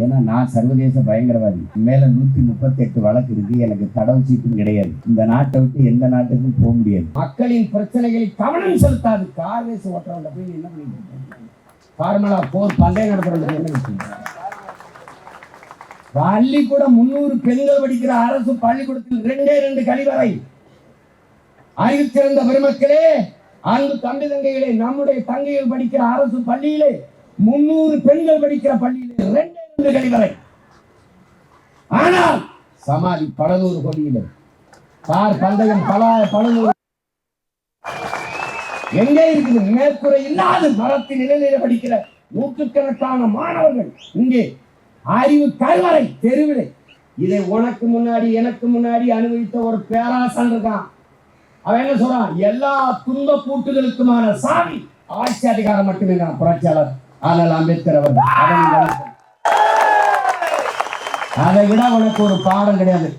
ஏன்னா நான் சர்வதேச பயங்கரவாதி. மேல 138 வழக்கு இருக்கு. எனக்கு கடவுள் சீட்டும் கிடையாது. இந்த நாட்டை விட்டு எந்த நாட்டுக்கும் போக முடியாது. மக்களின் பிரச்சனைகளை கவனம் செலுத்தாது. கார் ரேஸ் ஓட்டுறவங்க போய் என்ன பண்ணிட்டு ஃபார்முலா 4 பந்தயம் நடத்துறவங்க என்ன விஷயம்? பள்ளிக்கூடம் 300 பெண்கள் படிக்கிற அரசு பள்ளிக்கூடத்தில் 2 கழிவறை. அறிவு சிறந்த பெருமக்களே, அன்பு தம்பி தங்கைகளே, நம்முடைய தங்கைகள் படிக்கிற அரசு பள்ளியிலே 300 பெண்கள் படிக்கிற பள்ளியிலே 2 கழிவறை. ஆனால் சமாதி பலநூறு கோடியில் கார் பந்தயம் பலநூறு எங்கே இருக்குது? மேற்கூரை இல்லாத மரத்தின் நிலையில படிக்கிற நூற்றுக்கணக்கான மாணவர்கள் இங்கே அறிவு கல்வரை தெருவிலே. இதை உனக்கு முன்னாடி எனக்கு முன்னாடி அனுபவித்த ஒரு பேராசன் இருக்கான். அவன் என்ன சொல்றான்? எல்லா துன்ப பூட்டுகளுக்குமான சாவி ஆட்சி அதிகாரம் மட்டுமே. புரட்சியாளர் ஆனால் அம்பேத்கர் அவர்கள் அதை விட உனக்கு ஒரு பாடம் கிடையாது.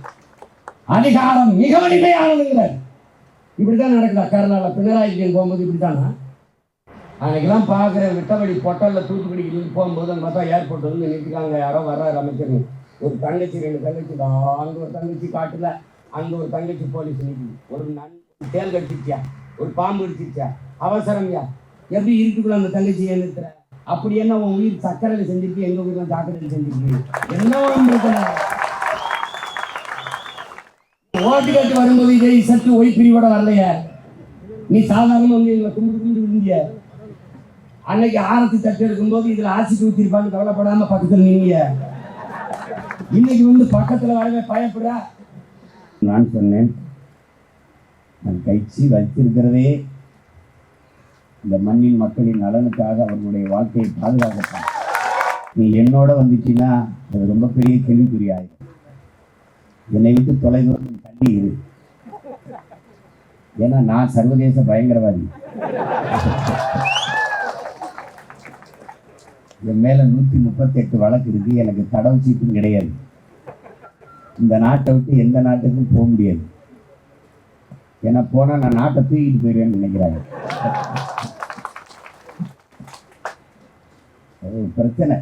அதிகாரம் மிக வலிமையானதுங்கிறார். இப்படித்தான் நடக்குதா? கேரளால பினராயி விஜயன் போகும்போது இப்படித்தானா? அன்னைக்கெல்லாம் பார்க்குற விட்டபடி பொட்டல்ல தூத்துக்குடி போகும்போது அங்கே பார்த்தா ஏர்போர்ட் வந்து நிறுத்திக்காங்க. யாரோ வர்றாரு அமைச்சர். ஒரு தங்கச்சி 2 தங்கச்சி தான். அங்கே ஒரு தங்கச்சி காட்டுல, அங்கே ஒரு தங்கச்சி போலீஸ் நிற்குது. ஒரு தேல் கடிச்சிருச்சியா, ஒரு பாம்பு கடிச்சிருச்சா, அவசரம்யா, எப்படி இருக்குள்ள அந்த தங்கச்சி நிறுத்துற? அப்படி என்ன உன் உயிர் சக்கரையில் செஞ்சிருக்கு, எங்க உயிர் சாக்கடையில் செஞ்சிருக்கு? என்ன ஓட்டு கட்டு வரும்போது இதை சற்று ஒய் பிரிவோட வரலையா? நீ சாதாரண வந்து எங்களை கும்பிட்டு விழுந்திய. அன்னைக்கு ஆரத்தி தட்டு எடுக்கும்போது இதுல ஆசிட்டு ஊத்திருப்பான்னு கவலைப்படாம பக்கத்துல நீங்க இன்னைக்கு வந்து பக்கத்துல வரவே பயப்படுற. நான் சொன்னேன், நான் கட்சி வச்சிருக்கிறதே இந்த மண்ணின் மக்களின் நலனுக்காக அவர்களுடைய வாழ்க்கையை பாதுகாக்கத்தான். நீ என்னோட வந்துச்சுன்னா அது ரொம்ப பெரிய கேள்விக்குறியாயிரும். என்னை விட்டு தொலைதூரம் தள்ளி இரு. ஏன்னா நான் சர்வதேச பயங்கரவாதி. என் மேல 138 வழக்கு இருக்கு. எனக்கு கடவுள் சீட்டும் கிடையாது. இந்த நாட்டை விட்டு எந்த நாட்டுக்கும் போக முடியாது. ஏன்னா போனா நான் நாட்டை தூக்கிட்டு போயிடுவேன்னு நினைக்கிறாங்க. பிரச்சனை.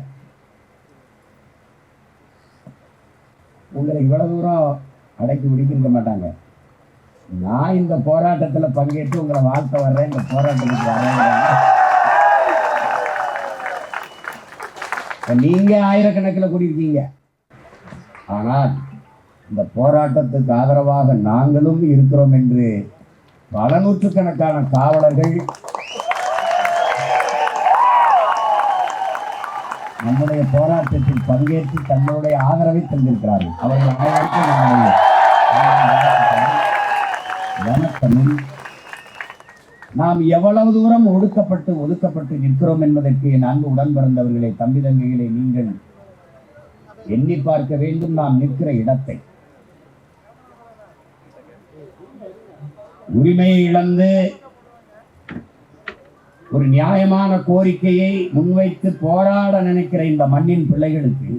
உங்களை இவ்வளவு தூரம் அடக்கி பிடிக்க மாட்டாங்க. நான் இந்த போராட்டத்துல பங்கேற்று உங்களை வாழ்த்த வர்றேன். இந்த போராட்டத்துக்கு வரேன். நீங்க ஆயிரக்கணக்கில் கூடியிருக்கீங்க. ஆனால் இந்த போராட்டத்துக்கு ஆதரவாக நாங்களும் இருக்கிறோம் என்று பல நூற்றுக்கணக்கான காவலர்கள் நம்முடைய போராட்டத்தில் பங்கேற்று தங்களுடைய ஆதரவை தந்திருக்கிறார்கள். அவர்கள் அனைவருக்கும் வணக்கமும். நாம் எவ்வளவு தூரம் ஒடுக்கப்பட்டு நிற்கிறோம் என்பதற்கு என் அன்பு உடன் பிறந்தவர்களை, தம்பி தங்கைகளை, நீங்கள் எண்ணி பார்க்க வேண்டும். நாம் நிற்கிற இடத்தை. உரிமையை இழந்து ஒரு நியாயமான கோரிக்கையை முன்வைத்து போராட நினைக்கிற இந்த மண்ணின் பிள்ளைகளுக்கு,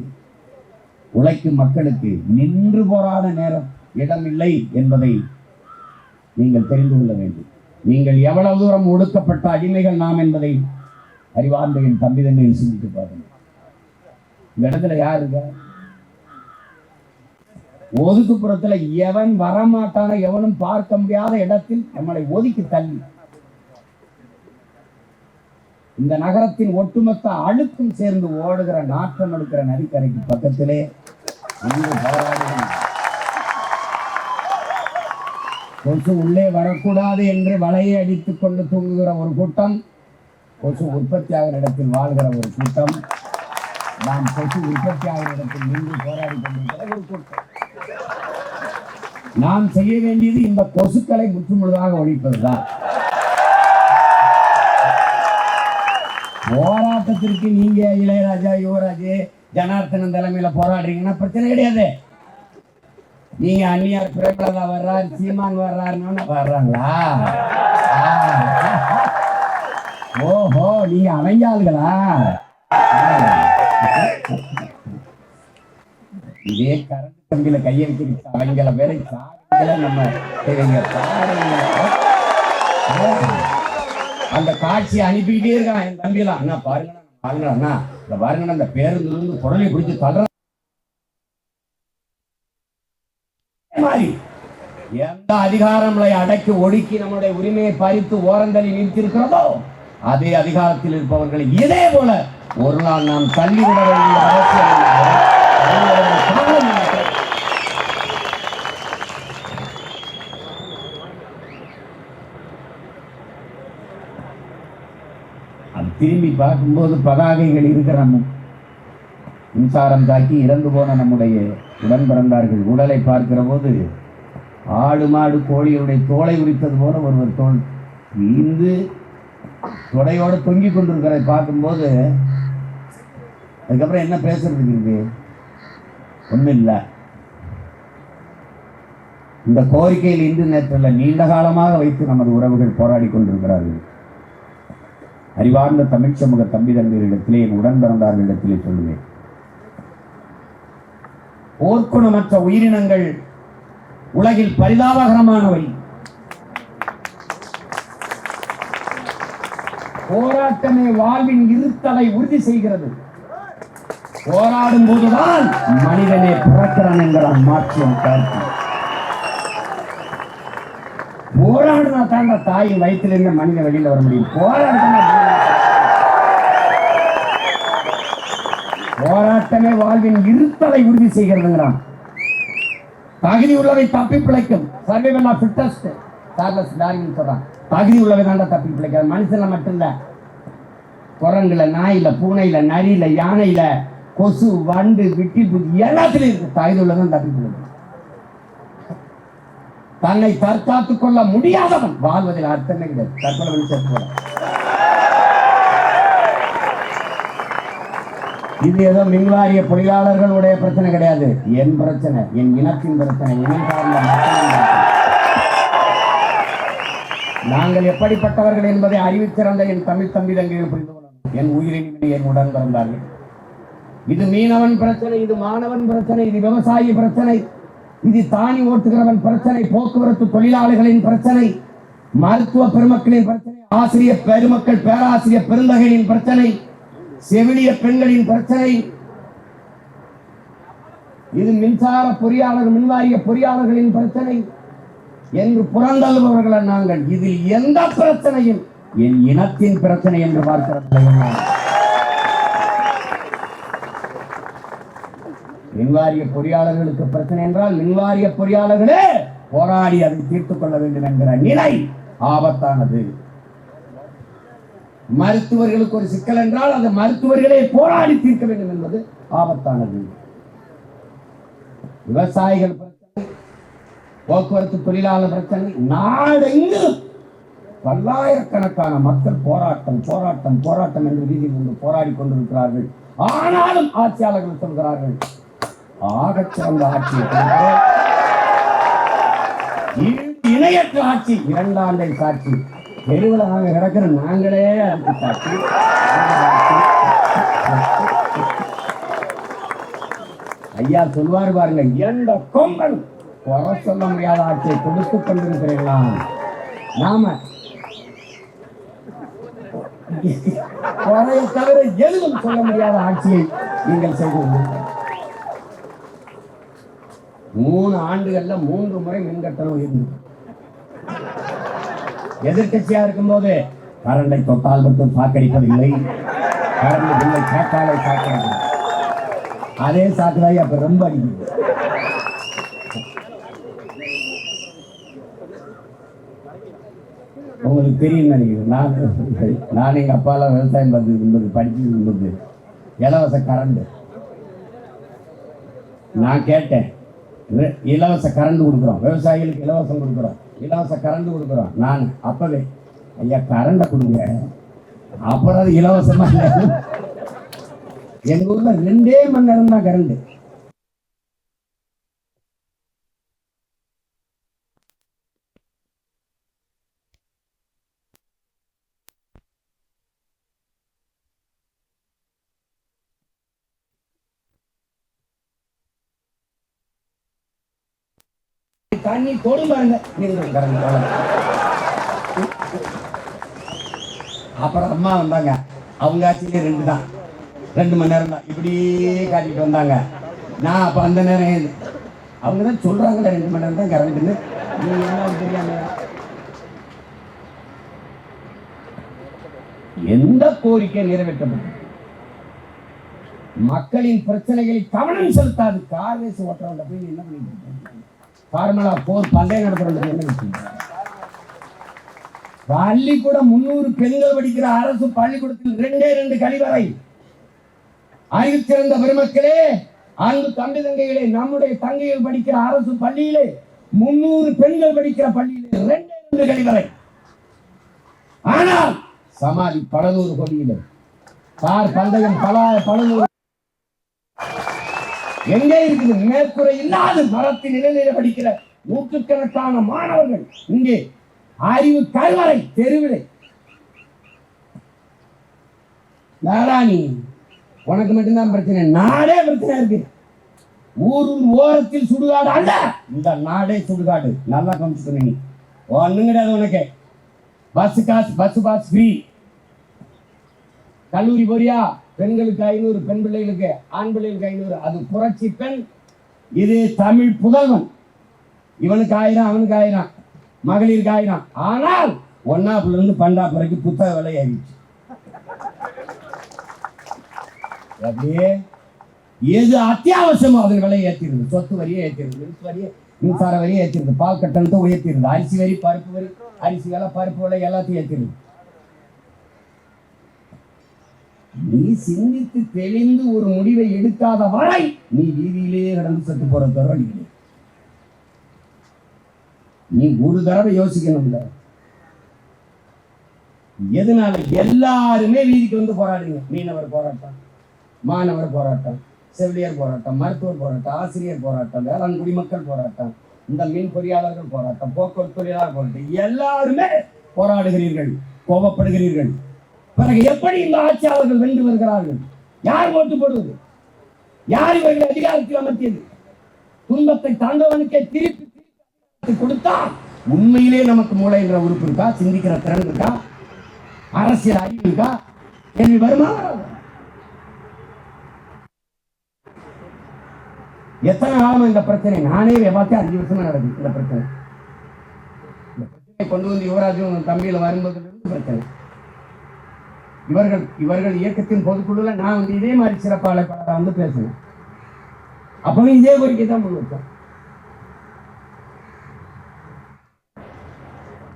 உழைக்கும் மக்களுக்கு நின்று போராட நேரம் இடமில்லை என்பதை நீங்கள் தெரிந்து கொள்ள வேண்டும். நீங்கள் எவ்வளவு தூரம் ஒடுக்கப்பட்ட அடிமைகள் நாம் என்பதை அறிவார்ந்த என் தம்பி தங்கையில் சிந்தித்து பாருங்கள். இந்த இடத்துல யாருங்க ஒதுக்குப்புறத்துல எவன் வரமாட்டான, எவனும் பார்க்க முடியாத இடத்தில் நம்மளை ஒதுக்கி தள்ளி இந்த நகரத்தின் ஒட்டுமொத்த அழுக்கும் சேர்ந்து ஓடுகிற நாற்றம் எடுக்கிற நதிக்கரைக்கு பக்கத்திலே கொசு உள்ளே வரக்கூடாது என்று வலையை அடித்துக் கொண்டு தூங்குகிற ஒரு கூட்டம், கொசு உற்பத்தியாகிற இடத்தில் வாழ்கிற ஒரு கூட்டம், நாம் கொசு உற்பத்தியாகிற இடத்தில் நின்று போராடி கொண்டிருக்கிற ஒரு கூட்டம். நாம் செய்ய வேண்டியது இந்த கொசுக்களை முற்றுமுழுதாக ஒழிப்பதுதான். போராட்டத்திற்கு நீங்க இளையராஜா, யுவராஜ், ஜனார்த்தனன் தலைமையில போராடுறீங்கன்னா பிரச்சனை கிடையாது. நீங்க அந்நியார் பிரேமலதா வர்றாரு, சீமான் வர்றாருன்னு வர்றாங்களா? ஓஹோ, நீங்க அவங்க ஆளுகளா? இதே கரண்ட் கம்பியில கையை வச்சு அவங்கள வேலை சாதிகளை நம்ம அந்த காட்சியை அனுப்பிக்கிட்டே இருக்கான் என் தம்பியெல்லாம். என்ன பாருங்க, அண்ணா இந்த பாருங்க, அந்த பேருந்து இருந்து குடலை பிடிச்சு தள்ளுற மாதிரி எந்த அதிகாரங்களை அடக்கி ஒடுக்கி நம்முடைய உரிமையை பறித்து ஓரந்தள்ளி நிறுத்தியிருக்கிறதோ அதே அதிகாரத்தில் இருப்பவர்களை இதே போல ஒரு நாள் நாம் தள்ளிவிட வேண்டிய அவசியம் அது திரும்பி பார்க்கும்போது பதாகைகள் இருக்கிற மின்சாரம் தாக்கி இறந்து போன நம்முடைய உடன் பிறந்தார்கள் உடலை பார்க்கிற போது ஆடு மாடு கோழிகளுடைய தோலை உரித்தது போல ஒருவர் தோல் வீந்து தொடையோடு தொங்கி கொண்டிருக்கிறதை பார்க்கும்போது அதுக்கப்புறம் என்ன பேசுறதுக்கு இருக்கு? ஒன்றும் இல்லை. இந்த கோரிக்கையில் இன்று நேற்றல்ல நீண்ட காலமாக வைத்து நமது உறவுகள் போராடி கொண்டிருக்கிறார்கள். அறிவார்ந்த தமிழ் சமூக தம்பி தம்பிகளிடத்திலே என் உடன் பிறந்தார்களிடத்திலே சொல்லுவேன், போர்க்குணமற்ற உயிரினங்கள் உலகில் பரிதாபகரமானவை. போராட்டமே வாழ்வின் இருத்தலை உறுதி செய்கிறது. போராடும் போதுதான் மனிதனே பிறக்கிறான் என்கிறான் மார்க்சியம் கருத்து. போராடினா தாண்ட தாயின் வயிற்றிலிருந்து மனிதன் வெளியில வர முடியும். போராட்டமே வாழ்வின் இருத்தலை உறுதி செய்கிறதுங்கிறான். தகுதி உள்ளவை தப்பி பிழைக்கும். Survival of fittest Charles Darwin சொல்றான். தகுதி உள்ளவை தாண்டா தப்பி பிழைக்காது. மனுஷன்ல மட்டும் இல்ல, குரங்குல, நாயில, பூனையில, நரியில, யானையில, கொசு, வண்டு, விட்டி பூச்சி எல்லாத்திலும் இருக்கு. தகுதி உள்ளதான் தப்பி பிழைக்கும். தன்னை தற்காத்துக் கொள்ள முடியாதவன் வாழ்வதில் அர்த்தமே கிடையாது. தற்கொலை செத்து. இது ஏதோ மின்வாரிய பொறியாளர்களுடைய பிரச்சனை கிடையாது. என் பிரச்சனை, என் இனத்தின் பிரச்சனை, இனம் சார்ந்த நாங்கள் எப்படிப்பட்டவர்கள் என்பதை அறிவிச்சிறந்த என் தமிழ் தம்பி தங்கைகள் புரிந்து கொள்ளணும். என் உயிரின் என் உடன் பிறந்தார்கள். இது மீனவன் பிரச்சனை, இது மாணவன் பிரச்சனை, இது விவசாயி பிரச்சனை, இது தானி ஓட்டுகிறவன் பிரச்சனை, போக்குவரத்து தொழிலாளர்களின் பிரச்சனை, மருத்துவ பெருமக்களின் பிரச்சனை, ஆசிரியர் பெருமக்கள், பேராசிரியர் பெருந்தகையின் பிரச்சனை, செவிலிய பெண்களின் பிரச்சனை, இது மின்சார பொறியாளர், மின்வாரிய பொறியாளர்களின் பிரச்சனை என்று புறந்தள்ளுபவர்கள் நாங்கள். இதில் எந்த பிரச்சனையும் என் இனத்தின் பிரச்சனை என்று பார்க்கிறோம். மின்வாரிய பொறியாளர்களுக்கு பிரச்சனை என்றால் மின்வாரிய பொறியாளர்களே போராடி அதை தீர்த்துக் கொள்ள வேண்டும் என்கிற நிலை ஆபத்தானது. மருத்துவர்களுக்கு ஒரு சிக்கல் என்றால் அந்த மருத்துவர்களே போராடி தீர்க்க வேண்டும் என்பது ஆபத்தானது. விவசாயிகள் பிரச்சனை, போக்குவரத்து தொழிலாளர் பிரச்சனை, நாடெங்கிலும் பல்லாயிரக்கணக்கான மக்கள் போராட்டம் போராட்டம் போராட்டம் என்று வீதியில் கொண்டு போராடி கொண்டிருக்கிறார்கள். ஆனாலும் ஆட்சியாளர்கள் சொல்கிறார்கள், ஆகச் சிறந்த ஆட்சியை இணையற்ற ஆட்சி, 2 ஆண்டை சாட்சி, தெருவில் நாங்க கிடக்கிற நாங்களே அதுக்கு சாட்சி. ஐயா சொல்வார் பாருங்க, எந்த கொம்பன் குறை சொல்ல முடியாத ஆட்சியை கொடுத்துக் கொண்டிருக்கிறீர்களா? நாம குறையை தவிர எதுவும் சொல்ல முடியாத ஆட்சியை நீங்கள் செய்து 3 ஆண்டுகள்ல 3 முறை மின்கட்டணம் உயர்ந்து. எதிர்கட்சியா இருக்கும் போது கரண்டை தொட்டால் மட்டும் சாக்கடிப்பதில்லை, கரண்ட் பில்லை கேட்டாலே சாக்கடிப்பது. அதே சாக்கடாய் அப்ப ரொம்ப அடிக்குது. உங்களுக்கு தெரியும் நினைக்கிறேன். நான் எங்க அப்பால விவசாயம் பார்த்து படிச்சு இருந்தது இலவச கரண்ட். நான் கேட்டேன், இலவச கரண்ட் கொடுக்குறோம், விவசாயிகளுக்கு இலவசம் கொடுக்குறோம், இலவச கரண்ட் கொடுக்குறோம். நான் அப்பவே ஐயா கரண்ட கொடுங்க, அப்புறம் அது இலவசமா இல்லை. எங்க ஊர்ல 2 மணி நேரம் தான் கரண்ட். தண்ணி தொடும் பாருங்க. அப்புறம் அம்மா வந்தாங்க, அவங்க ஆட்சியிலே 2 தான், 2 மணி நேரம் தான் இப்படியே காட்டிட்டு வந்தாங்க. நான் அப்போ அந்த நேரம் அவங்க தான் சொல்றாங்கல்ல 2 மணி நேரம் தான் கரண்ட்டுன்னு. நீங்க என்ன தெரியாம எந்த கோரிக்கை நிறைவேற்றப்படும்? மக்களின் பிரச்சனைகளில் கவனம் செலுத்தாது. கார்வேஸ் ஓட்டுறவங்க போய் என்ன பண்ணிட்டு ஃபார்முலா 4 பந்தயம் நடத்துறவங்க என்ன வச்சுருக்காங்க? பள்ளிக்கூடம் 300 பெண்கள் படிக்கிற அரசு பள்ளிக்கூடத்தில் 2 கழிவறை. அறிவிச்சிருந்த பெருமக்களே, அன்பு தம்பி தங்கைகளே, நம்முடைய தங்கைகள் படிக்கிற அரசு பள்ளியிலே 300 பெண்கள் படிக்கிற பள்ளியிலே 2 கழிவறை. ஆனால் சமாதி பல நூறு கோடியில கார் பந்தயம் பல எங்கே இருக்குது? மேற்கூரை இல்லாத மரத்தின் நிலையில படிக்கிற நூற்றுக்கணக்கான மாணவர்கள் இங்கே அறிவு கல்வரை தெருவிலை. நாராணி, உனக்கு மட்டும்தான் பிரச்சனை, நாடே பிரச்சனை இருக்கு. ஊரின் ஓரத்தில் சுடுகாடு அல்ல, இந்த நாடே சுடுகாடு. நல்லா கவனிச்சுக்கணும். நீ ஒண்ணும் கிடையாது உனக்கு. பஸ் காசு, பஸ் பாஸ் ஃப்ரீ. கல்லூரி போறியா? பெண்களுக்கு 500, பெண் பிள்ளைகளுக்கு, ஆண் பிள்ளைகளுக்கு 500. அது புரட்சி பெண். இது தமிழ் புதல்வன். இவனுக்கு 1000, அவனுக்கு 1000, மகளிருக்கு 1000. ஆனால் 1ஆப்புல இருந்து 12ஆப்பு வரைக்கும் புத்தக விலை ஆயிடுச்சு. அப்படியே எது அத்தியாவசியமோ அதன் விலையை ஏற்றிருது. சொத்து வரியை ஏற்றிருது, மின்சார வரியை ஏற்றிருது, பால் கட்டணத்தை உயர்த்திருது, அரிசி வரி, பருப்பு வரி, அரிசி விலை, பருப்பு விலை எல்லாத்தையும் ஏற்றிருது. நீ சிந்தித்து தெளிந்து ஒரு முடிவை எடுக்காத வரை நீ வீதியிலேயே கடந்து செத்து போற தருவாடி. நீ ஒரு தடவை யோசிக்கணும்ல. எதனால எல்லாருமே வீதிக்கு வந்து போராடுங்க? மீனவர் போராட்டம், மாணவர் போராட்டம், செவிலியர் போராட்டம், மருத்துவர் போராட்டம், ஆசிரியர் போராட்டம், வேளாண் குடிமக்கள் போராட்டம், இந்த மீன் பொறியாளர்கள் போராட்டம், போக்குவரத்து தொழிலாளர் போராட்டம், எல்லாருமே போராடுகிறீர்கள், கோபப்படுகிறீர்கள். பிறகு எப்படி இந்த ஆட்சியாளர்கள் வென்று வருகிறார்கள்? யார் ஓட்டு போடுவது? யார் இவர்கள் அதிகாரத்தில் அமர்த்தியது? துன்பத்தை தாண்டவனுக்கே திருப்பி கொடுத்தா உண்மையிலே நமக்கு மூளை என்ற உறுப்பு இருக்கா? சிந்திக்கிற திறன் இருக்கா? அரசியல் அறிவு இருக்கா? கேள்வி வருமா? எத்தனை காலம் இந்த பிரச்சனை? நானே பார்த்தேன் 5 வருஷமா நடக்குது இந்த பிரச்சனை. இந்த பிரச்சனை கொண்டு வந்து யுவராஜும் தம்பியில் வரும்போது பிரச்சனை. இவர்கள் இயக்கத்தின் பொதுக்குழுல நான் வந்து இதே மாதிரி சிறப்பாளர் வந்து பேசுவேன். அப்பவும் இதே கோரிக்கை தான் முன்வைச்சோம்.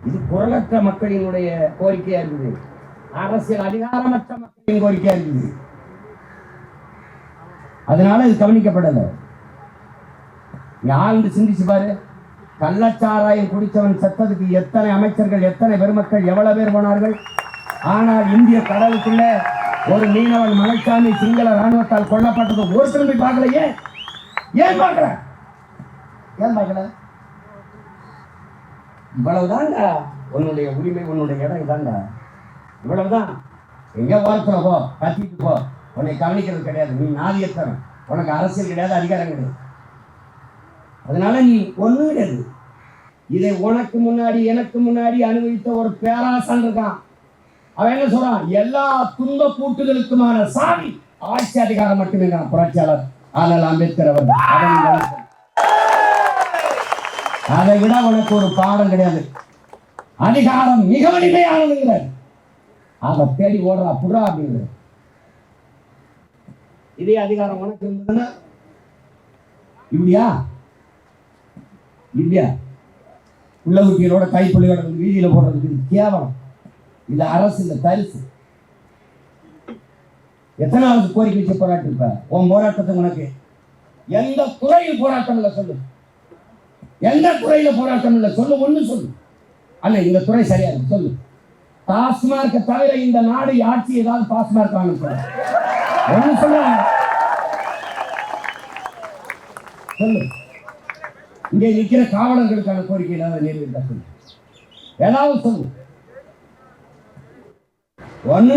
இது குரலற்ற மக்களினுடைய கோரிக்கையா இருக்குது. அரசியல் அதிகாரமற்ற மக்களின் கோரிக்கையா இருக்குது. அதனால இது கவனிக்கப்படல. யாரு சிந்திச்சு பாரு. கள்ளச்சாராயம் குடிச்சவன் செத்ததுக்கு எத்தனை அமைச்சர்கள், எத்தனை பெருமக்கள், எவ்வளவு பேர் போனார்கள். ஆனால் இந்திய கடலுக்குள்ள ஒரு மீனவன் மலைச்சாமி சிங்கள ராணுவத்தால் கொல்லப்பட்டது ஒரு திரும்பி பார்க்கலையே. ஏன் பார்க்கல? இவ்வளவுதான்டா உன்னுடைய உரிமை, உன்னுடைய இடம் இதான்டா. இவ்வளவுதான். எங்க ஓரத்துல போ, கத்திட்டு போ, உன்னை கவனிக்கிறது கிடையாது. நீ நாதியத்தவன், உனக்கு அரசியல் கிடையாது, அதிகாரம் கிடையாது. அதனால நீ ஒண்ணும் கிடையாது. இதை உனக்கு முன்னாடி எனக்கு முன்னாடி அனுபவித்த ஒரு பேராசன் இருக்கான். அவன் என்ன சொல்றான்? எல்லா துன்ப கூட்டுகளுக்குமான சாவி ஆட்சி அதிகாரம் மட்டுமே. புரட்சியாளர் ஆனால் அம்பேத்கர் அவர்கள் அதை விட உனக்கு ஒரு பாடம் கிடையாது. அதிகாரம் மிக வலிமையானதுங்கிறார். அதை தேடி ஓடுறா புறா அப்படிங்கிற. இதே அதிகாரம் உனக்கு இருந்ததுன்னா இப்படியா இல்லையா? உள்ள ஊட்டியலோட கைப்பள்ளியோட வீதியில போடுறதுக்கு இது கேவலம். இது அரசு இல்ல, தரிசு. எத்தனாவது கோரிக்கை வச்சு போராட்டம் இருப்ப? உன் போராட்டத்துக்கு உனக்கு எந்த துறையில் போராட்டம் இல்லை சொல்லு. எந்த துறையில போராட்டம் இல்லை சொல்லு. ஒண்ணு சொல்லு. அல்ல இந்த துறை சரியா இருக்கு சொல்லு. டாஸ்மார்க்க தவிர இந்த நாடு ஆட்சி ஏதாவது டாஸ்மார்க் வாங்க சொல்ல. ஒண்ணு சொல்ல சொல்லு. இங்கே நிற்கிற காவலர்களுக்கான கோரிக்கை ஏதாவது நிறைவேற்ற சொல்லு. ஏதாவது சொல்லு. ஒண்ணு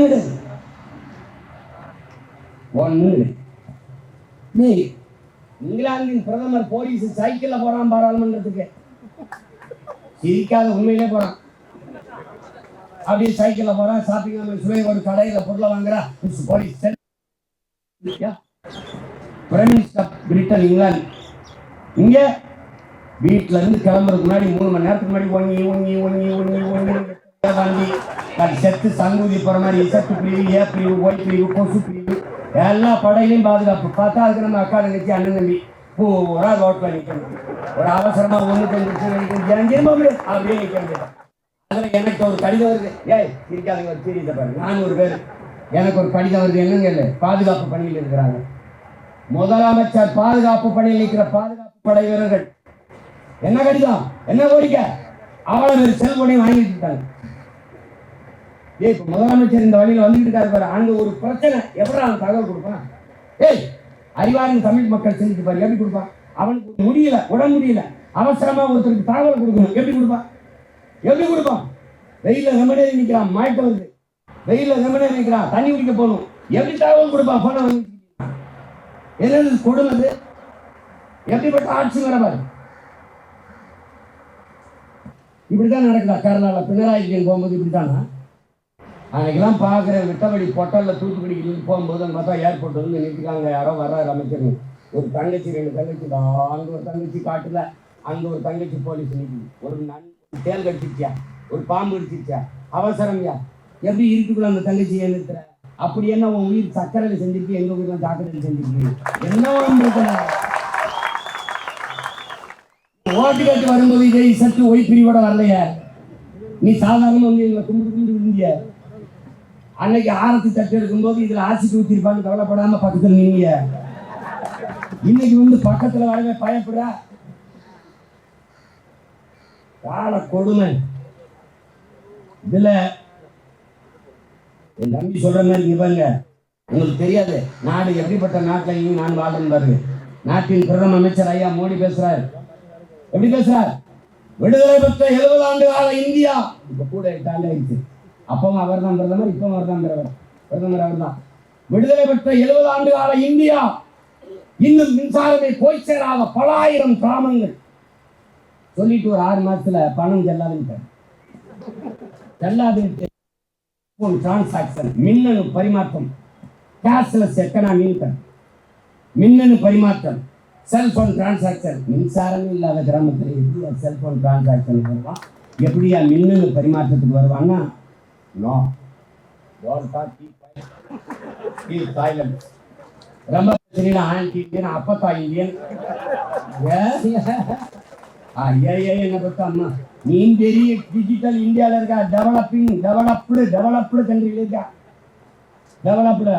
இங்கிலாந்தின் பிரதமர் போலீஸ் சைக்கிள்ல போறான் பாராளுமன்றத்துக்கு. சிரிக்காத உண்மையிலே போறான். அப்படியே சைக்கிள்ல போறான், ஷாப்பிங் சுவை ஒரு கடையில பொருளை வாங்குறா, போலீஸ் பிரைம் மினிஸ்டர் பிரிட்டன் இங்கிலாந்து இங்க வீட்டுல இருந்து கிளம்புறதுக்கு முன்னாடி 3 மணி நேரத்துக்கு முன்னாடி ஒங்கி ஒங்கி ஒங்கி ஒங்கி ஒங்கி வாங்கி செத்து சங்கூதி போற மாதிரி இசத்து பிரிவு, ஏ பிரிவு, ஒய் பிரிவு, கொசு பிரிவு எல்லா படையிலையும் பாதுகாப்பு. பார்த்தா அதுக்கு நம்ம அக்கா தங்கச்சி அண்ணன் தம்பி பூரா ரோட்ல நிக்கணும். ஒரு அவசரமா ஒண்ணு கொஞ்சம் அப்படியே நிக்க முடியாது. அதுல எனக்கு ஒரு கடிதம் வருது, ஏய் இருக்காதுங்க ஒரு சீரியஸை பாருங்க, 400 பேர் எனக்கு ஒரு கடிதம் வருது. என்னங்க இல்லை, பாதுகாப்பு பணியில் இருக்கிறாங்க. முதலமைச்சர் பாதுகாப்பு பணியில் இருக்கிற பாதுகாப்பு படை வீரர்கள். என்ன கடிதம், என்ன கோரிக்கை? அவ்வளவு செல்போனை வாங்கிட்டு இருக்காங்க. இப்ப முதலமைச்சர் இந்த வழியில வந்துட்டு இருக்காரு பாரு, அங்க ஒரு பிரச்சனை எப்படி அவன் தகவல் கொடுப்பான்? ஏய் அறிவார்ந்த தமிழ் மக்கள் செஞ்சுட்டு பாரு, எப்படி கொடுப்பான்? அவனுக்கு முடியல, உட முடியல, அவசரமா ஒருத்தருக்கு தகவல் கொடுக்கணும், எப்படி கொடுப்பான்? எப்படி கொடுப்பான்? வெயில ரெமனே நிற்கிறான், மயக்கம் வருது, வெயில ரெமனே நிற்கிறான், தண்ணி குடிக்க போகணும், எப்படி தகவல் கொடுப்பான்? போன என்னது கொடுமது? எப்படிப்பட்ட ஆட்சி வரபாரு? இப்படித்தான் நடக்குதா கேரளாவில்? பினராயி விஜயன் போகும்போது இப்படித்தானா? அன்னைக்கெல்லாம் பார்க்குற விட்டபடி பொட்டலில் தூத்துக்குடிக்கு போகும்போது அங்கே பார்த்தா ஏர்போர்ட் வந்து நிறுத்திக்காங்க, யாரோ வர்றாரு அமைச்சர். ஒரு தங்கச்சி 2 தங்கச்சி தான், அங்கே ஒரு தங்கச்சி காட்டுல, அங்கே ஒரு தங்கச்சி போலீஸ் நிற்குது. ஒரு தேல் கடிச்சிருச்சியா, ஒரு பாம்பு கடிச்சிருச்சா, அவசரம்யா, எப்படி இருக்குள்ள அந்த தங்கச்சியை நிறுத்துற? அப்படி என்ன உன் உயிர் சக்கரையில் செஞ்சிருக்கு, எங்க உயிர் சாக்கடையில் செஞ்சிருக்கு? என்ன ஓட்டு கட்டு வரும்போது இதை சற்று ஒய் பிரிவோட வரலைய? நீ சாதாரண வந்து எங்களை கும்பிட்டு விழுந்திய. அன்னைக்கு ஆரத்தி தட்டு எடுக்கும்போது இதுல ஆசிட்டு ஊத்திருப்பான்னு கவலைப்படாம பக்கத்துல நீங்க இன்னைக்கு வந்து பக்கத்துல வரவே பயப்படுற கால கொடுமை. இதுல என் தம்பி சொல்ற மாதிரி இவங்க உங்களுக்கு தெரியாது, நாடு எப்படிப்பட்ட நாட்டிலையும் நான் வாழ்றேன் பாருங்க. நாட்டின் பிரதம அமைச்சர் ஐயா மோடி பேசுறாரு. எப்படி பேசுறார்? விடுதலை பெற்ற 70 ஆண்டு கால இந்தியா. இப்ப கூட 8 ஆண்டு ஆயிடுச்சு. அப்பவும் அவர் தான் பிரதமர், இப்பவும் அவர் தான் பிரதமர் அவர் தான். விடுதலை பெற்ற 70 ஆண்டு கால இந்தியா, இன்னும் மின்சாரமே போய் சேராத பல ஆயிரம் கிராமங்கள். சொல்லிட்டு ஒரு 6 மாசத்துல பணம் செல்லாது டிரான்சாக்சன், மின்னணு பரிமாற்றம், கேஷ்லெஸ் எக்கனாமி, மின்னணு பரிமாற்றம், செல்போன் டிரான்சாக்சன். மின்சாரமே இல்லாத கிராமத்தில் எப்படியா செல்போன் டிரான்சாக்சன் வருவான்? எப்படியா மின்னணு பரிமாற்றத்துக்கு வருவான்னா, நோ ரொம்ப பிரச்சனை. ஆன்டி இந்தியன், அப்பத்தா இந்தியன். என்ன பத்தா அம்மா, நீ பெரிய டிஜிட்டல் இந்தியாவில் இருக்கா, டெவலப்டு கண்ட்ரியில் இருக்கா, டெவலப்டு.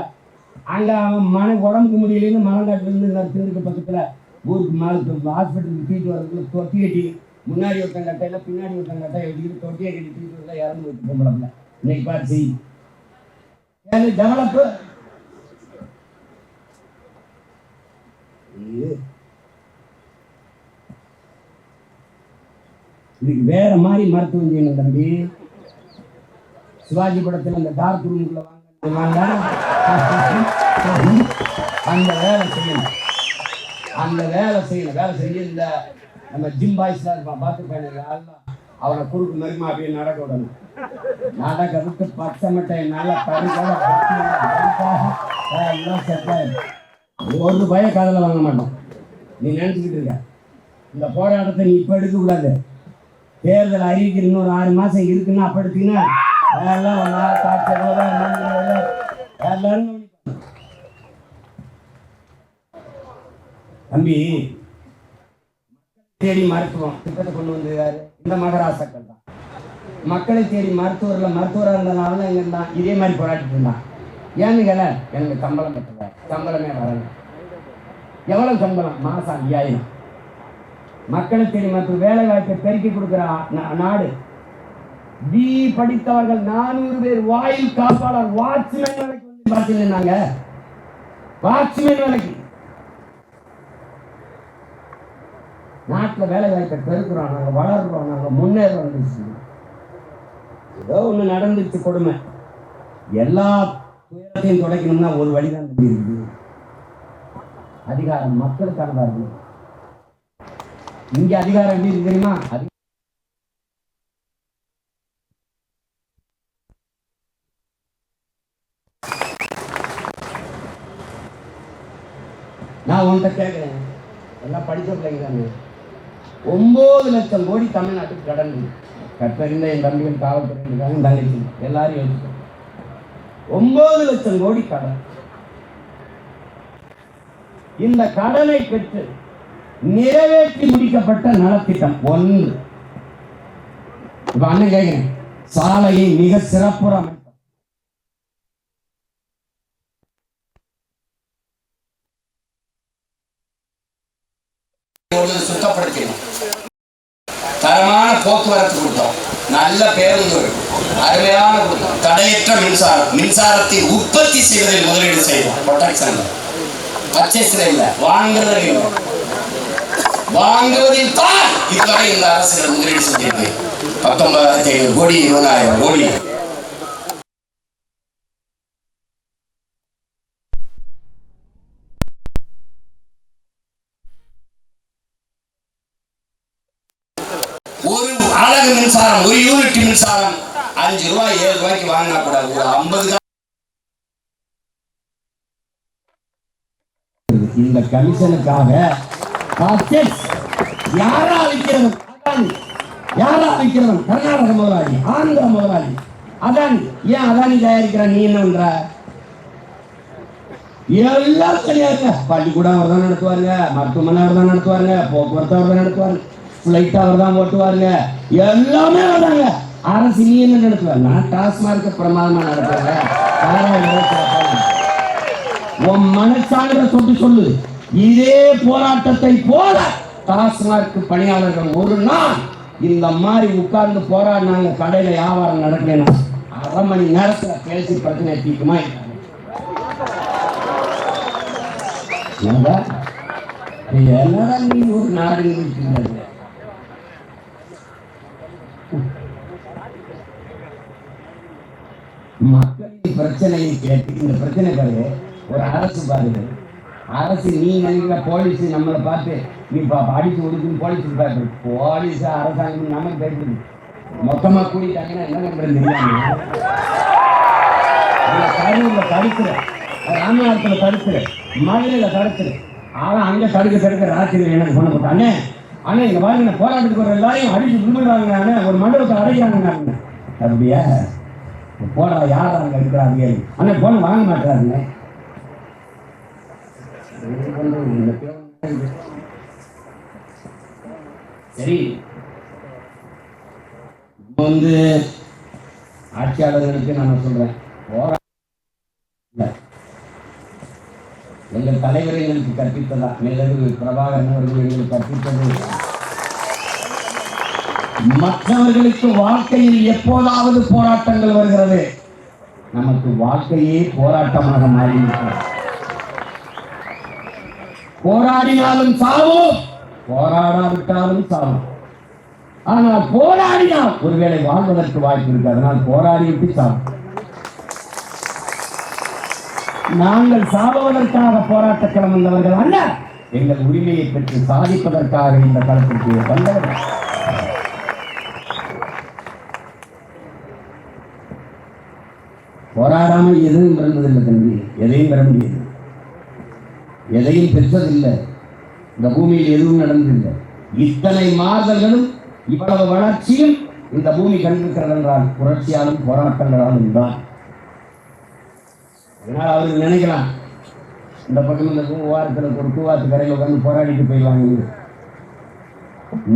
அங்க அவன் உடம்புக்கு முடியலன்னு மலங்காட்டுல இருந்து திருக்க பக்கத்துல ஊருக்கு ஹாஸ்பிட்டலுக்கு தூக்கிட்டு வரதுக்குள்ள தொட்டி கட்டி, முன்னாடி ஒருத்தன் கட்டையில பின்னாடி ஒருத்தன் கட்டை எடுத்துக்கிட்டு தொட்டியை கட்டி தூக்கிட்டு வரல, இறந்து வச்சு போகல. இன்னைக்கு பார்த்து டெவலப்பு. இதுக்கு வேற மாதிரி மருத்துவம் செய்யணும் தம்பி. சிவாஜி படத்தில் அந்த டார்க் ரூமுக்குள்ள வாங்க, அந்த வேலை செய்யணும், அந்த வேலை செய்யணும். வேலை செய்ய இந்த நம்ம ஜிம் பாய்ஸ்லாம் இருப்பான், பார்த்துருப்பேன், அவனை குறுக்கு மருமா அப்படியே நடக்க விடணும். நடக்கிறதுக்கு பச்சை மட்டை நல்ல கருக்காக ஒரு பய காதல வாங்க மாட்டோம். நீ நினைச்சுக்கிட்டு இருக்க இந்த போராட்டத்தை நீ இப்ப எடுக்க கூடாது. தேர்தல் அறிவிக்கிற இன்னொரு 6 மாசம் இருக்குன்னா அப்ப எடுத்தீங்கன்னா தம்பி. தேடி மருத்துவம் திட்டத்தை கொண்டு வந்து இந்த மகராசக்கள் தான். மக்களை தேடி மருத்துவராக இருந்தனால எங்க இருந்தான் இதே மாதிரி போராட்டிட்டு இருந்தான். ஏன்னு கேள, எனக்கு சம்பளம் கட்டல, சம்பளமே வரல. எவ்வளவு சம்பளம்? மாசம் 5000. மக்களை தேடி மருத்துவ வேலை வாய்ப்பை பெருக்கி கொடுக்கிற நாடு. பி படித்தவர்கள் 400 பேர் வாயில் காப்பாளர், வாட்ச்மேன் வேலைக்கு வந்து பார்த்தீங்கன்னாங்க, வாட்ச்மேன் வேலைக்கு. நாட்டில் வேலை வாய்ப்பை பெருக்கிறோம், நாங்கள் வளர்றோம், நாங்கள் முன்னேறோம். ஏதோ ஒன்று நடந்துச்சு கொடுமை. எல்லா துயரத்தையும் தொடக்கணும்னா ஒரு வழிதான் இருக்கு, அதிகாரம் மக்களுக்கானதா இருக்கு. இங்க அதிகாரம் எப்படி இருக்கு தெரியுமா? நான் உன்கிட்ட கேட்குறேன், எல்லாம் படித்த பிள்ளைங்க தானே. 9 லட்சம் கோடி தமிழ்நாட்டுக்கு கடன். கற்றறிந்த என் தம்பிகள் காவல்துறை தங்கச்சி எல்லாரும் யோசிச்சு 9 லட்சம் கோடி கடன். இந்த கடனை பெற்று நிறைவேற்றி முடிக்கப்பட்ட நலத்திட்டம் 1. இப்ப அண்ணன் கேட்கிறேன், சாலையை மிக சிறப்புற சுத்தப்படுத்தினோம். தரமான போக்குவரத்து கொடுத்தோம், நல்ல பேருந்து, அருமையான கொடுத்தோம், தடையற்ற மின்சாரம், மின்சாரத்தை உற்பத்தி செய்வதில் முதலீடு செய்தோம். ப்ரொடக்ஷன் பர்ச்சேஸ்ல இல்ல, வாங்குறதுல இல்லை, வாங்குவதில் தான் இதுவரை இந்த அரசுகள் முதலீடு செஞ்சிருக்கு. 19,500 கோடி 20,000 கோடி. ஒரு அலகு மின்சாரம், ஒரு யூனிட் மின்சாரம் 5 ரூபாய் 7 ரூபாய்க்கு வாங்கினா கூட ஒரு 50. இந்த கமிஷனுக்காக யாரா விற்கிறவன், யாரா விற்கிறவன், கர்நாடக முதலாளி, ஆந்திர முதலாளி, அதானி. ஏன் அதானி தயாரிக்கிறான், நீ என்னன்ற? எல்லாம் கிடையாது. பள்ளிக்கூடம் அவர் தான் நடத்துவாருங்க, மருத்துவமனை அவர் தான் நடத்துவாருங்க, போக்குவரத்து அவர் தான் நடத்துவாருங்க, பிளைட் அவர் தான் ஓட்டுவாருங்க, எல்லாமே வராங்க. அரசு நீ என்ன நடத்துவார்? நான் டாஸ்மார்க்க பிரமாதமா நடத்துவேன். உன் மனசான்ற சொல்லி சொல்லு. இதே போராட்டத்தை போல டாஸ்மார்க் பணியாளர்கள் ஒரு நாள் இந்த மாதிரி உட்கார்ந்து போராடினாங்க, கடையில வியாபாரம் நடக்கணும், 1/2 மணி நேரத்துல பேசி பிரச்சனை தீக்குமா? என்னடா நீ ஒரு நாடு மக்களின் பிரச்சனையை கேட்டு இந்த பிரச்சனை பாரு. ஒரு அரசு பாருங்க, அரசு நீ நினைக்கிற போலீஸ் நம்மளை பார்த்து நீ அடிச்சு ஒடுக்குன்னு போலீஸ் பார்த்து, போலீஸ் அரசாங்கம் நமக்கு பேசுது. மொத்தமா கூடிட்டாங்கன்னா என்ன பண்றது தெரியாம கரூர்ல தடுக்கிற, ராமநாதத்துல தடுக்கிற, மதுரையில தடுக்கிற, ஆனா அங்க தடுக்க ராத்திரி எனக்கு பண்ண போட்டானே. ஆனா இங்க பாருங்க, போராட்டத்துக்கு ஒரு எல்லாரையும் அடிச்சு விடுபடுறாங்க, ஒரு மண்டபத்தை அடைக்கிறாங்க. அப்படியா போடா, யார் அங்க இருக்கிறாங்க? ஆனா போன வாங்க மாட்டாருங்க. சரி, வந்து ஆட்சியாளர்களுக்கு நான் சொல்றேன், எங்கள் தலைவர் எங்களுக்கு கற்பித்ததா, மேலது பிரபாகரன் அவர்கள் எங்களுக்கு கற்பித்தது, மற்றவர்களுக்கு வாழ்க்கையில் எப்போதாவது போராட்டங்கள் வருகிறது, நமக்கு வாழ்க்கையே போராட்டமாக மாறிவிட்டது. போராடினாலும் சாவும், போராடாவிட்டாலும் சாவும். ஆனால் போராடினால் ஒருவேளை வாழ்வதற்கு வாய்ப்பு இருக்கு. அதனால் போராடிவிட்டு சாவும். நாங்கள் சாவதற்காக போராட்ட களம் வந்தவர்கள் அல்ல, எங்கள் உரிமையை பெற்று சாதிப்பதற்காக இந்த களத்திற்கு வந்தவர்கள். போராடாமல் எதுவும் பிறந்ததில்லை தம்பி, எதையும் பெற முடியாது, எதையும் பெற்றதில்லை, இந்த பூமியில் எதுவும் நடந்ததில்லை. இத்தனை மாறுதல்களும் இவ்வளவு வளர்ச்சியும் இந்த பூமி கண்டிருக்கிறது என்றால் புரட்சியாலும் போராட்டங்களாலும் தான். அதனால் அவருக்கு நினைக்கலாம், இந்த பக்கம் இந்த ஓரத்தில் ஒரு தூவாத்து கரையில் உட்காந்து போராடிட்டு போயிடுவாங்க.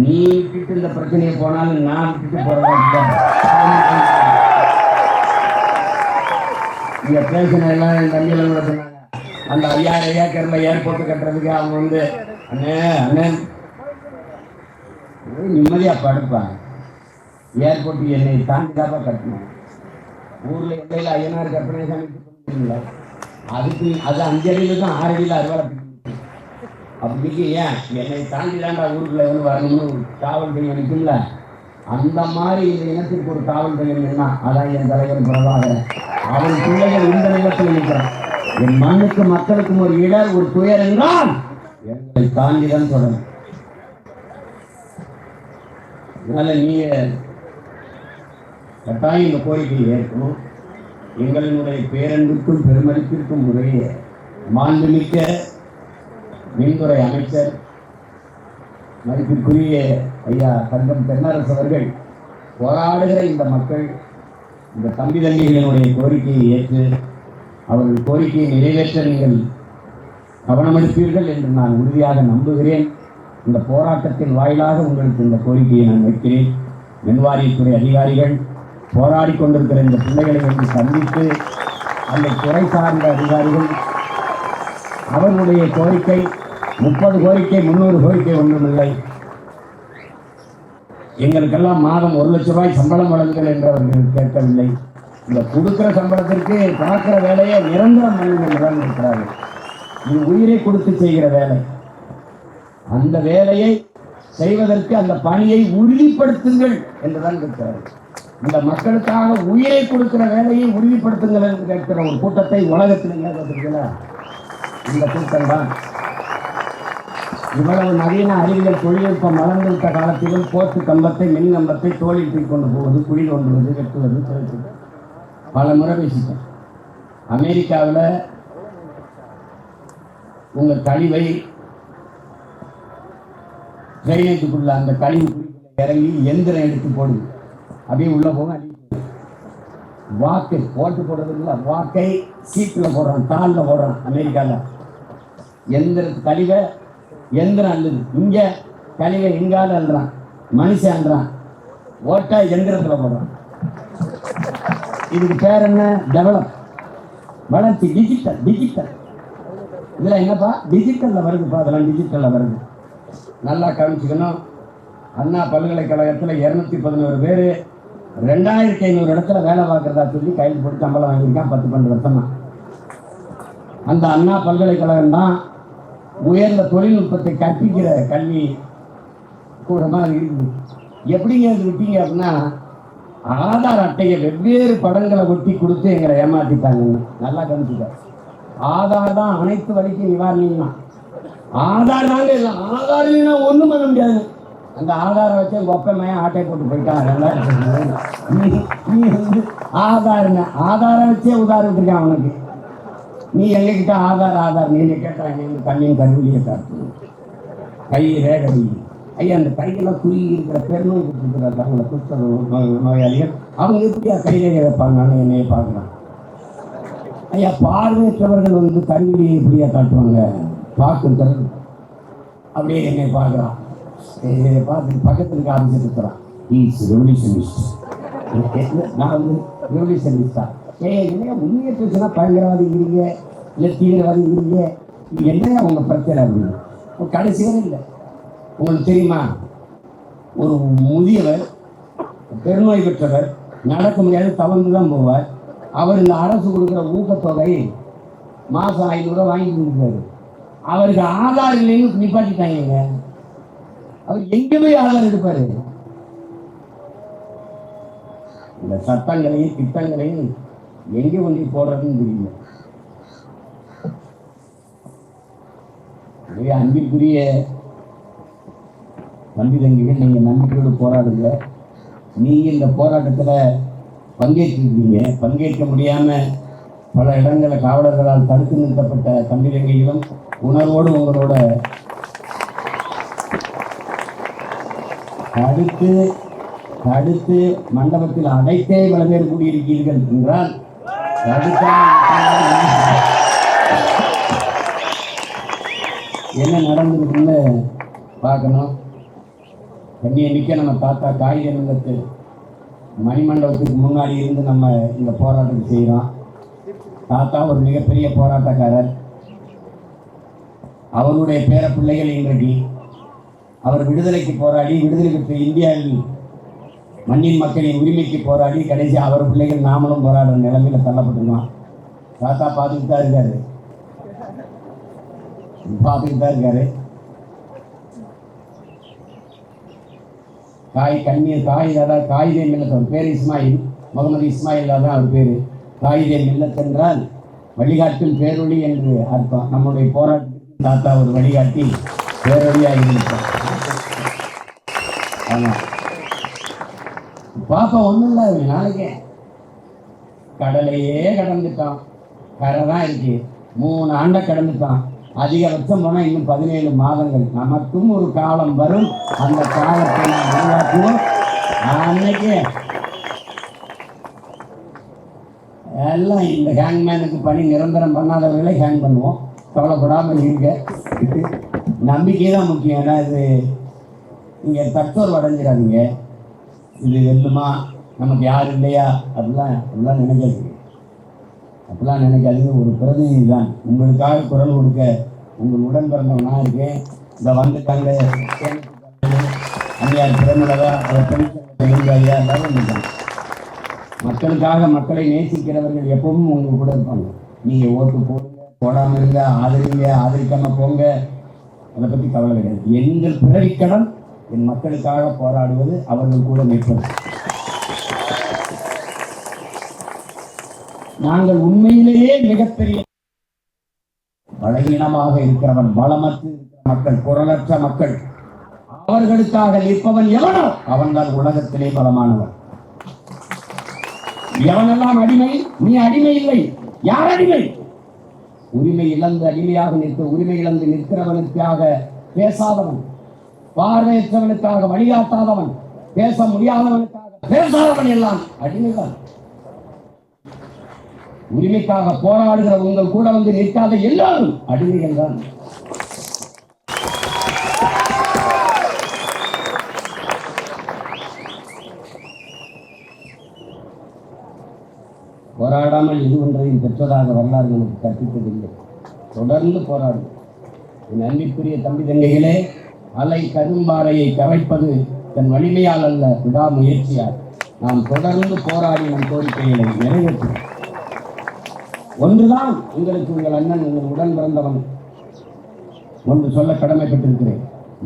நீ விட்டுட்டு இந்த பிரச்சனையை போனாலும் நான் விட்டுட்டு போறதா இங்க பேசின எல்லாம் என் தம்பியில் சொன்னாங்க. அந்த 5000 ஏக்கர்ல ஏர்போர்ட் கட்டுறதுக்கு அவங்க வந்து அண்ணன் நிம்மதியா படுப்பாங்க. ஏர்போர்ட் என்னை தாண்டி தாப்பா கட்டணும். ஊர்ல எல்லையில் ஐயனார் கற்பனை சமைச்சு அதுக்கு அது 5 அடியில தான் 6 அடியில் அறுவடை. அப்படிக்கு ஏன் என்னை தாண்டி தாண்டா ஊருக்குள்ள வந்து வரணும்னு காவல் பையன் நிற்கும்ல, அந்த மாதிரி இந்த இனத்திற்கு ஒரு காவல் பையன் என்ன, அதான் என் தலைவர் பிரபாகரன். அவன் பிள்ளைகள் இந்த நிலத்தில் நிற்கிறான். என் மண்ணுக்கு மக்களுக்கும் ஒரு இடர், ஒரு துயர் என்றால் எங்களை தாண்டிதான் சொல்லணும். அதனால நீங்க கட்டாயம் இந்த கோரிக்கையை ஏற்கணும். எங்களினுடைய பேரன்புக்கும் பெருமதிப்பிற்கும் உரிய மாண்புமிக்க மின்துறை அமைச்சர் மதிப்பிற்குரிய ஐயா தங்கம் தென்னரசு அவர்கள் போராடுகிற இந்த மக்கள் இந்த தம்பி தங்கைகளினுடைய கோரிக்கையை ஏற்று அவர்கள் கோரிக்கையை நிறைவேற்ற நீங்கள் கவனமெடுப்பீர்கள் என்று நான் உறுதியாக நம்புகிறேன். இந்த போராட்டத்தின் வாயிலாக உங்களுக்கு இந்த கோரிக்கையை நான் வைக்கிறேன். மின்வாரியத்துறை அதிகாரிகள் போராடி கொண்டிருக்கிற இந்த பிள்ளைகளை வந்து சந்தித்து அந்த துறை சார்ந்த அதிகாரிகள் அவர்களுடைய கோரிக்கை 30 கோரிக்கை 300 கோரிக்கை ஒன்றுமில்லை. எங்களுக்கெல்லாம் மாதம் 1 லட்சம் ரூபாய் சம்பளம் வழங்குங்கள் என்று அவர்கள் கேட்கவில்லை. இந்த கொடுக்கிற சம்பளத்திற்கு பார்க்கிற வேலையை நிரந்தரம் பண்ணுங்கள் இருக்கிறார்கள். இது உயிரை கொடுத்து செய்கிற வேலை. அந்த வேலையை செய்வதற்கு அந்த பணியை உறுதிப்படுத்துங்கள் என்றுதான் கேட்கிறார்கள். இந்த மக்களுக்காக உயிரை கொடுக்கிற வேலையை உறுதிப்படுத்துங்கள் என்று கேட்கிற ஒரு கூட்டத்தை உலகத்தில் கேட்கிறீங்களா? இந்த கூட்டம் தான். இவ்வளவு நவீன அறிவியல் தொழில்நுட்பம் வளர்ந்துவிட்ட காலத்திலும் போர்த்து கம்பத்தை மின் கம்பத்தை தோளில் தூக்கி கொண்டு போவது, குழி தோண்டுவது, வெட்டுவது, துளைப்பது பல முறை பேசிட்டேன். அமெரிக்காவில் உங்கள் கழிவை ட்ரைனேஜுக்குள்ள அந்த கழிவு இறங்கி எந்திரம் எடுத்து போடுது, அப்படியே உள்ள போக அடிக்கிறது. வாக்கு ஓட்டு போடுறதுல வாக்கை சீட்டில் போடுறான், தாளில் போடுறான். அமெரிக்காவில் கழிவை எந்திரம் அல்லது இங்கே கழிவை எங்கால அல்றான், மனுஷன் அல்றான், ஓட்டா எந்திரத்தில் போடுறான். இதுக்கு பேர் என்ன? டெவலப், வளர்ச்சி, டிஜிட்டல். டிஜிட்டல் இதில் என்னப்பா டிஜிட்டலில் வருதுப்பா, அதெல்லாம் டிஜிட்டலில் வருது. நல்லா கவனிச்சுக்கணும். அண்ணா பல்கலைக்கழகத்தில் 211 பேர் 2500 இடத்துல வேலை பார்க்குறதா சொல்லி கையில் போட்டு சம்பளம் வாங்கியிருக்கான் 10-12 வருஷமா. அந்த அண்ணா பல்கலைக்கழகம் தான் உயர்ந்த தொழில்நுட்பத்தை கற்பிக்கிற கல்வி கூடமாக இருக்குது. எப்படிங்க அது விட்டீங்க அப்படின்னா, ஆதார் அட்டையை வெவ்வேறு படங்களை ஒட்டி கொடுத்து எங்களை ஏமாற்றிட்டாங்க. நல்லா கவனிச்சுக்க. ஆதார் தான் அனைத்து வழிக்கும் நிவாரணம். ஆதார் தாங்க இல்லை, ஆதார் இல்லைன்னா ஒன்றும் பண்ண முடியாது. அந்த ஆதாரை வச்சு ஒப்பமையாக ஆட்டை போட்டு போயிட்டான். நீ வந்து ஆதாரை வச்சே உதாரணத்துருக்கான் அவனுக்கு. நீ எங்ககிட்ட ஆதார் நீங்க கேட்டாங்க, இந்த கண்ணின் கருவிலியை காட்டு, கை ரேகை. ஐயா அந்த கையெல்லாம் குறுகி இருக்கிற பெருநோய் கொடுத்துருக்கிறாங்க அவங்கள குஷ்ட நோயாளிகள். அவங்க எப்படியா கை ரேகை வைப்பாங்கன்னு என்னைய பார்க்குறான். ஐயா பார்வையற்றவர்கள் வந்து கருவிலியை எப்படியா காட்டுவாங்க? பார்க்குறது அப்படியே என்னை பார்க்குறான். பார்த்து பக்கத்துக்கு ஆரம்பிச்சுட்டு இருக்கிறான். Is revolutionist. நான் வந்து ரெவல்யூஷனிஸ்டா? என்னையா முன்னேற்றச்சுன்னா பயங்கரவாதிங்கிறீங்க, இல்லை தீவிரவாதிங்கிறீங்க, என்னையா உங்கள் பிரச்சனை அப்படின்னு கடைசி வரை இல்லை. உங்களுக்கு தெரியுமா, ஒரு முதியவர் பெருநோய் பெற்றவர் நடக்க முடியாது, தவழ்ந்து தான் போவார். அவர் இந்த அரசு கொடுக்குற ஊக்கத்தொகை மாதம் 500 ரூபா வாங்கி கொடுக்குறாரு. அவருக்கு ஆதார் இல்லைன்னு நிப்பாட்டிட்டாங்க. அவர் எங்கே போய் ஆதார் எடுப்பாரு? இந்த சட்டங்களையும் திட்டங்களையும் எங்கே கொண்டு போடுறதுன்னு தெரியல. அன்பிற்குரிய தம்பி தங்கிகள், நீங்கள் நம்பிக்கையோடு போராடுங்க. நீங்கள் இந்த போராட்டத்தில் பங்கேற்றிருக்கீங்க. பங்கேற்க முடியாமல் பல இடங்களில் காவலர்களால் தடுத்து நிறுத்தப்பட்ட தம்பி தங்கைகளும் உணர்வோடு உங்களோட தடுத்து மண்டபத்தில் அடைத்தே பல பேர் கூடியிருக்கீர்கள் என்றால் என்ன நடந்திருக்குன்னு பார்க்கணும். கண்ணியை மிக்க நம்ம தாத்தா காகித நிலத்து மணிமண்டபத்துக்கு முன்னாடி இருந்து நம்ம இந்த போராட்டத்தை செய்கிறோம். தாத்தா ஒரு மிகப்பெரிய போராட்டக்காரர். அவருடைய பேர பிள்ளைகள் இன்றைக்கு அவர் விடுதலைக்கு போராடி, விடுதலை பெற்ற இந்தியாவில் மண்ணின் மக்களின் உரிமைக்கு போராடி கடைசி அவர் பிள்ளைகள் நாமளும் போராடுற நிலைமையில் தள்ளப்பட்டிருக்கோம். தாத்தா பார்த்துக்கிட்டு தான் இருக்காரு. காயிதே மில்லத், அவர் பேர் இஸ்மாயில், முகமது இஸ்மாயில் தான் அவர் பேர். காயிதே மில்லத் என்றால் வழிகாட்டும் பேரொழி என்று அர்த்தம். நம்முடைய போராட்டத்துக்கு தாத்தா ஒரு வழிகாட்டி பேரொழியாக இருந்திருக்கார். ஆமாம், பாப்பா ஒன்றும் இல்லை, நாளைக்கே கடலையே கடந்துட்டான். கரை தான் இருக்கு. 3 ஆண்டை கடந்துட்டான். அதிகபட்சம் போனால் இன்னும் 17 மாதங்கள். நமக்கும் ஒரு காலம் வரும், அந்த காலத்தை நாம் உருவாக்குவோம். அன்னைக்கு எல்லாம் இந்த ஹேங்மேனுக்கு பணி நிரந்தரம் பண்ணாதவர்களை ஹேங் பண்ணுவோம். கவலைப்படாமல் இருக்க. நம்பிக்கை தான் முக்கியம். ஏன்னா இது இங்கே தற்சோர்வு அடைஞ்சிடாதீங்க. இது வெல்லுமா, நமக்கு யார் இல்லையா, அப்படிலாம் நினைக்காதீங்க. ஒரு பிரதிநிதி தான், உங்களுக்காக குரல் கொடுக்க உங்கள் உடன் பிறந்தவன் நான் இருக்கேன். இந்த வந்துட்டாங்க அந்நியார் பிரமுலகா எழுந்தாரியா எல்லாரும் வந்துட்டாங்க. மக்களுக்காக மக்களை நேசிக்கிறவர்கள் எப்பவும் உங்க கூட இருப்பாங்க. நீங்கள் ஓட்டு போடுங்க, போடாமல் இருங்க, ஆதரிங்க, ஆதரிக்காமல் போங்க, அதை பற்றி கவலை கிடையாது. எங்கள் பிறவிக்கடன் என் மக்களுக்காக போராடுவது, அவர்கள் கூட நிற்பது. நாங்கள் உண்மையிலேயே மிகப்பெரிய பலகீனமாக இருக்கிறவன், பலமற்று இருக்கிற மக்கள், குரலற்ற மக்கள், அவர்களுக்காக நிற்பவன் எவனோ அவன்தான் உலகத்திலே பலமானவன். எவனெல்லாம் அடிமை, நீ அடிமை இல்லை. யார் அடிமை? உரிமை இழந்து அடிமையாக நிற்க, உரிமை இழந்து நிற்கிறவனுக்காக பேசாதவன், பார்வையற்றவனுக்காக வழிகாட்டாதவன், பேச முடியாதவனுக்காக பேசாதவன் எல்லாம் அடிமைதான். உரிமைக்காக போராடுகிற உங்கள் கூட வந்து நிற்காத எல்லாரும் அடிமைகள் தான். போராடாமல் இது ஒன்றையும் பெற்றதாக வரலாறு நமக்கு கற்பித்ததில்லை. தொடர்ந்து போராடும். என் அன்பிற்குரிய தம்பி தங்கைகளே, அலை கரும்பாறையை கரைப்பது தன் வலிமையால் அல்ல, விடாமுயற்சியால். நாம் தொடர்ந்து போராடி நம் கோரிக்கைகளை நிறைவேற்றும். ஒன்றுதான் உங்களுக்கு உங்கள் அண்ணன், உங்கள் உடன் பிறந்தவன் ஒன்று சொல்ல கடமைப்பட்டிருக்கிறேன்.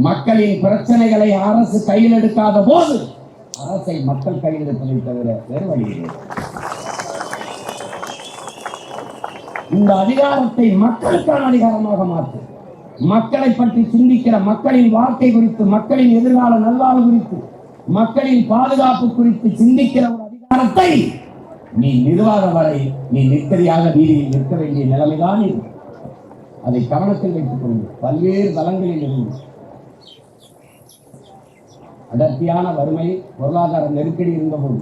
மக்களின் பிரச்சனைகளை அரசு கையில் எடுக்காத போது அரசை மக்கள் கையில் எடுப்பதை தவிர வேறு வழி இல்லை. இந்த அதிகாரத்தை மக்களுக்கான அதிகாரமாக மாற்று. மக்களை பற்றி சிந்திக்கிற, மக்களின் வாழ்க்கை குறித்து, மக்களின் எதிர்கால நல்வாழ்வு குறித்து, மக்களின் பாதுகாப்பு குறித்து சிந்திக்கிற ஒரு அதிகாரத்தை நீ நிர்வாக வரை நீ நிற்கதியாக வீதியில் நிற்க வேண்டிய நிலைமைதான் இது. அதை கவனத்தில் வைத்துக் கொண்டு பல்வேறு தளங்களில் இருந்து அடர்த்தியான வறுமை, பொருளாதார நெருக்கடி இருந்தபோது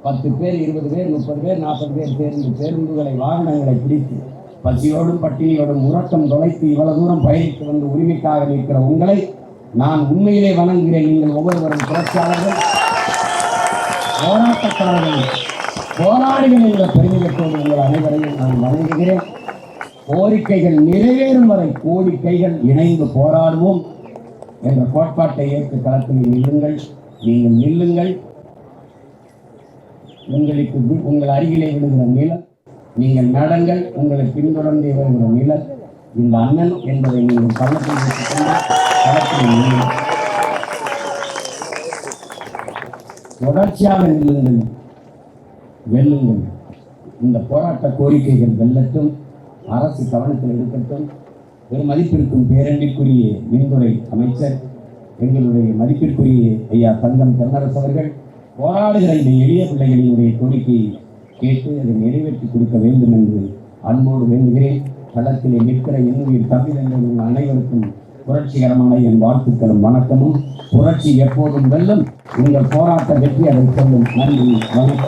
10 பேர், 20 பேர், 30 பேர், 40 பேர் சேர்ந்து பேருந்துகளை, வாகனங்களை பிடித்து பசியோடும் பட்டினியோடும் உறக்கம் தொலைத்து இவ்வளவு தூரம் பயணித்து வந்து உரிமைக்காக நிற்கிற உங்களை நான் உண்மையிலே வணங்குகிறேன். நீங்கள் ஒவ்வொருவரும் புரட்சியாளர்கள், போராட்டக்காரர்கள், போராளிகள் என்ற பெருமிதத்தோடு உங்கள் அனைவரையும் நான் வணங்குகிறேன். கோரிக்கைகள் நிறைவேறும் வரை கோரிக்கைகள் இணைந்து போராடுவோம் என்ற கோட்பாட்டை ஏற்று களத்தில் நில்லுங்கள். நீங்கள் நில்லுங்கள். உங்களுக்கு உங்கள் அருகிலே விடுகிற நிலம், நீங்கள் நடங்கள். உங்களை பின்தொடர்ந்து வருகிற நிலம் இந்த அண்ணன் என்பதை நீங்கள் களத்தில் வைத்துக்கொண்டு களத்தில் நில்லுங்கள். தொடர்ச்சியாக நில்லுங்கள், வெல்லுங்கள். இந்த போராட்ட கோரிக்கைகள் வெல்லட்டும், அரசு கவனத்தில் இருக்கட்டும். ஒரு மதிப்பிற்கும் பேரண்டிற்குரிய மின்துறை அமைச்சர், எங்களுடைய மதிப்பிற்குரிய ஐயா தங்கம் தென்னரசு அவர்கள் போராடுகிற இந்த எளிய பிள்ளைகளினுடைய கோரிக்கையை கேட்டு அதை நிறைவேற்றி கொடுக்க வேண்டும் என்று அன்போடு வேண்டுகிறேன். களத்திலே நிற்கிற என்னுயிர் தமிழர்கள் அனைவருக்கும் புரட்சிகரமான என் வாழ்த்துக்களும் வணக்கமும். புரட்சி எப்போதும் வெல்லும். உங்கள் போராட்ட வெற்றி அதை சொல்லும். நன்றி, வணக்கம்.